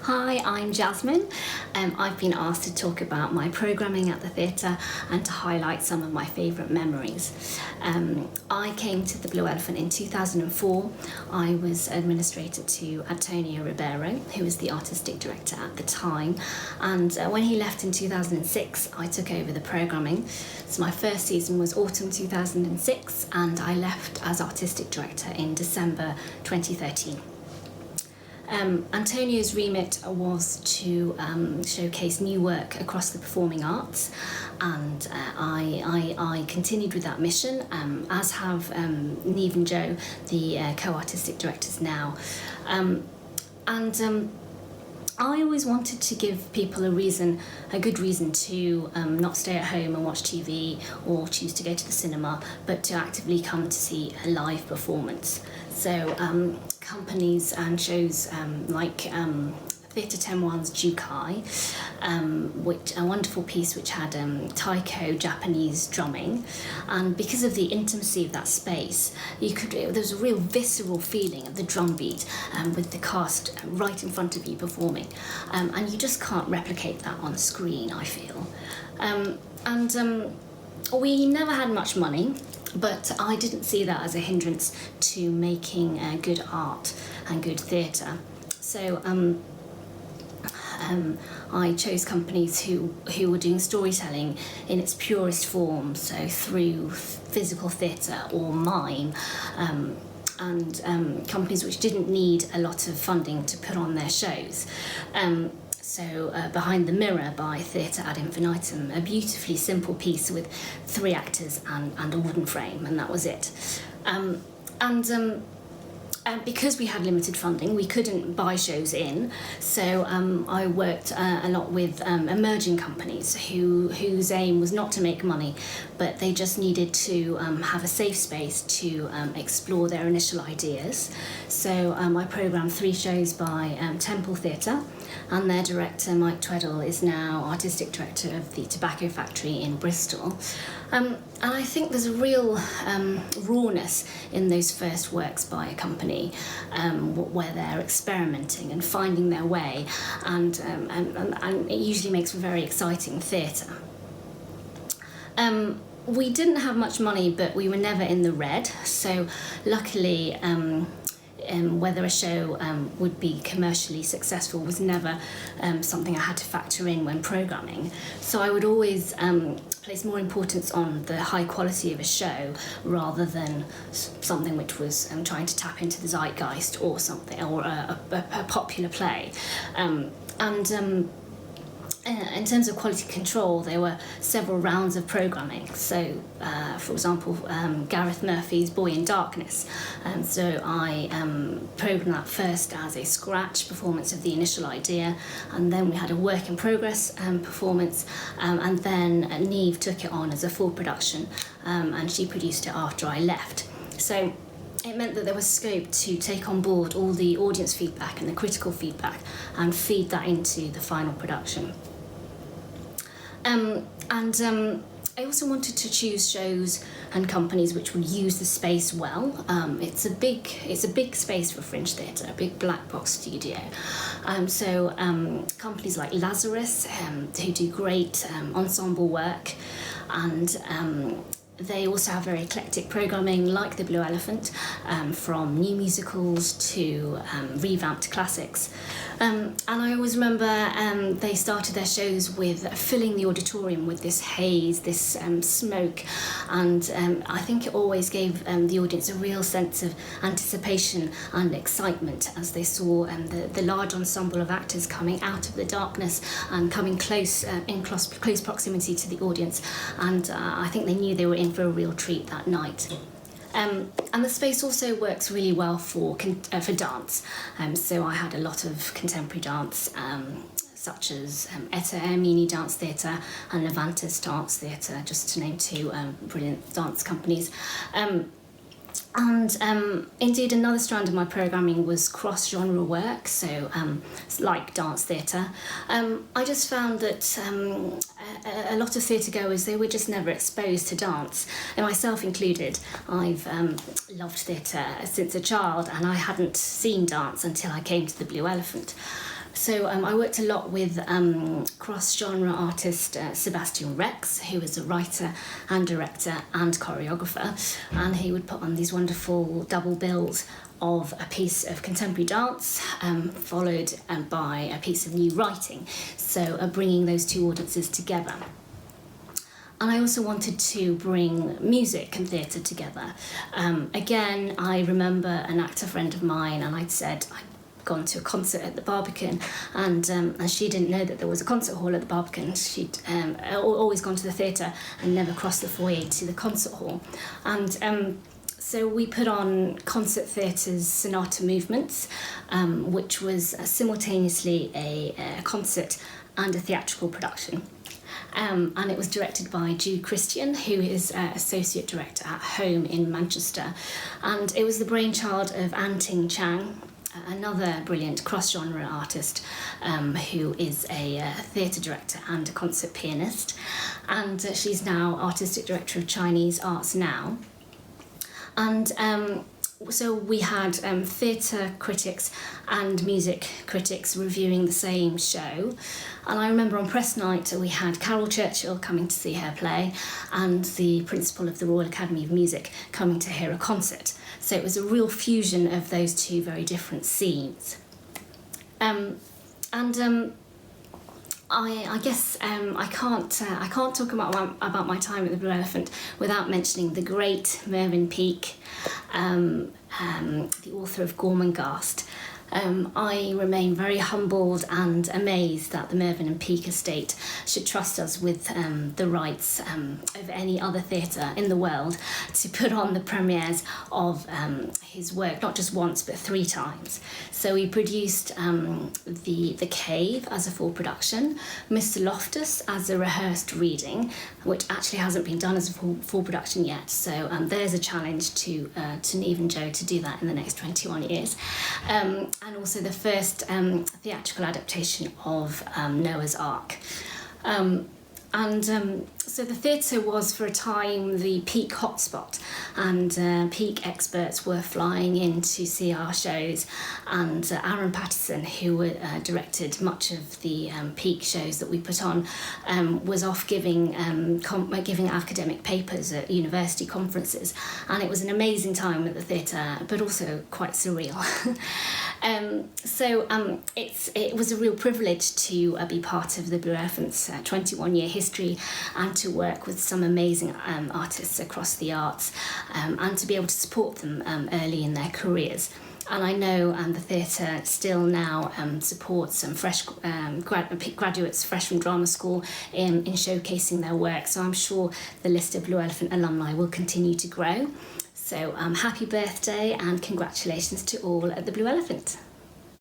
Hi, I'm Jasmine. I've been asked to talk about my programming at the theatre and to highlight some of my favourite memories. I came to the Blue Elephant in 2004. I was administrator to Antonio Ribeiro, who was the artistic director at the time, and when he left in 2006, I took over the programming. So my first season was autumn 2006, and I left as artistic director in December 2013. Antonio's remit was to showcase new work across the performing arts, and I continued with that mission, as have Neve and Joe, the co-artistic directors now. I always wanted to give people a good reason to not stay at home and watch TV or choose to go to the cinema, but to actively come to see a live performance. So companies and shows like Theatre 10-1's Jukai, which a wonderful piece which had taiko Japanese drumming, and because of the intimacy of that space, there was a real visceral feeling of the drum beat with the cast right in front of you performing, and you just can't replicate that on screen, I feel. We never had much money, but I didn't see that as a hindrance to making good art and good theatre. So I chose companies who were doing storytelling in its purest form, so through physical theatre or mime, and companies which didn't need a lot of funding to put on their shows. So Behind the Mirror by Theatre Ad Infinitum, a beautifully simple piece with 3 actors and a wooden frame, and that was it. Because we had limited funding, we couldn't buy shows in, so I worked a lot with emerging companies whose aim was not to make money, but they just needed to have a safe space to explore their initial ideas. So I programmed 3 shows by Temple Theatre, and their director, Mike Tweddle, is now artistic director of the Tobacco Factory in Bristol. And I think there's a real rawness in those first works by a company, where they're experimenting and finding their way, and it usually makes for very exciting theatre. We didn't have much money, but we were never in the red, so luckily whether a show would be commercially successful was never something I had to factor in when programming. So I would always place more importance on the high quality of a show rather than something which was trying to tap into the zeitgeist or something, or a popular play. In terms of quality control, there were several rounds of programming. So, for example, Gareth Murphy's Boy in Darkness. So I programmed that first as a scratch performance of the initial idea, and then we had a work in progress performance, and then Neve took it on as a full production, and she produced it after I left. So it meant that there was scope to take on board all the audience feedback and the critical feedback and feed that into the final production. I also wanted to choose shows and companies which would use the space well. It's a big space for Fringe Theatre, a big black box studio. So companies like Lazarus, who do great ensemble work, and they also have very eclectic programming, like the Blue Elephant, from new musicals to revamped classics. And I always remember they started their shows with filling the auditorium with this haze, this smoke, and I think it always gave the audience a real sense of anticipation and excitement as they saw the large ensemble of actors coming out of the darkness and coming close proximity to the audience, and I think they knew they were in for a real treat that night. And the space also works really well for dance. So I had a lot of contemporary dance, such as Etta Ermini Dance Theatre and Levantis Dance Theatre, just to name 2 brilliant dance companies. Indeed, another strand of my programming was cross-genre work, so like dance theatre. I just found that a lot of theatre goers, they were just never exposed to dance, and myself included. I've loved theatre since a child, and I hadn't seen dance until I came to the Blue Elephant. So I worked a lot with cross-genre artist Sebastian Rex, who is a writer and director and choreographer, and he would put on these wonderful double bills of a piece of contemporary dance followed by a piece of new writing, so bringing those two audiences together. And I also wanted to bring music and theatre together. Again, I remember an actor friend of mine, and I'd said I'd gone to a concert at the Barbican, and she didn't know that there was a concert hall at the Barbican. She'd always gone to the theatre and never crossed the foyer to the concert hall. And so we put on Concert Theatre's Sonata Movements, which was simultaneously a concert and a theatrical production. And it was directed by Jude Christian, who is Associate Director at Home in Manchester. And it was the brainchild of An Ting Chang, another brilliant cross-genre artist who is a theatre director and a concert pianist. And she's now Artistic Director of Chinese Arts Now. And so we had theatre critics and music critics reviewing the same show. And I remember on press night we had Carol Churchill coming to see her play and the principal of the Royal Academy of Music coming to hear a concert. So it was a real fusion of those two very different scenes. I guess I can't talk about my time at the Blue Elephant without mentioning the great Mervyn Peake, the author of Gormenghast. I remain very humbled and amazed that the Mervyn and Peake estate should trust us with the rights of any other theatre in the world to put on the premieres of his work, not just once but 3 times. So we produced the Cave as a full production, Mr. Loftus as a rehearsed reading, which actually hasn't been done as a full production yet. So there's a challenge to Neve and Joe to do that in the next 21 years. And also the first theatrical adaptation of Noah's Ark. So the theatre was for a time the Peake hotspot, and Peake experts were flying in to see our shows, and Aaron Patterson, who directed much of the Peake shows that we put on, was off giving academic papers at university conferences, and it was an amazing time at the theatre, but also quite surreal. It was a real privilege to be part of the Blue Elephant's 21-year history and to work with some amazing artists across the arts and to be able to support them early in their careers. And I know the theatre still now supports some fresh graduates fresh from drama school in showcasing their work, so I'm sure the list of Blue Elephant alumni will continue to grow. So happy birthday and congratulations to all at the Blue Elephant.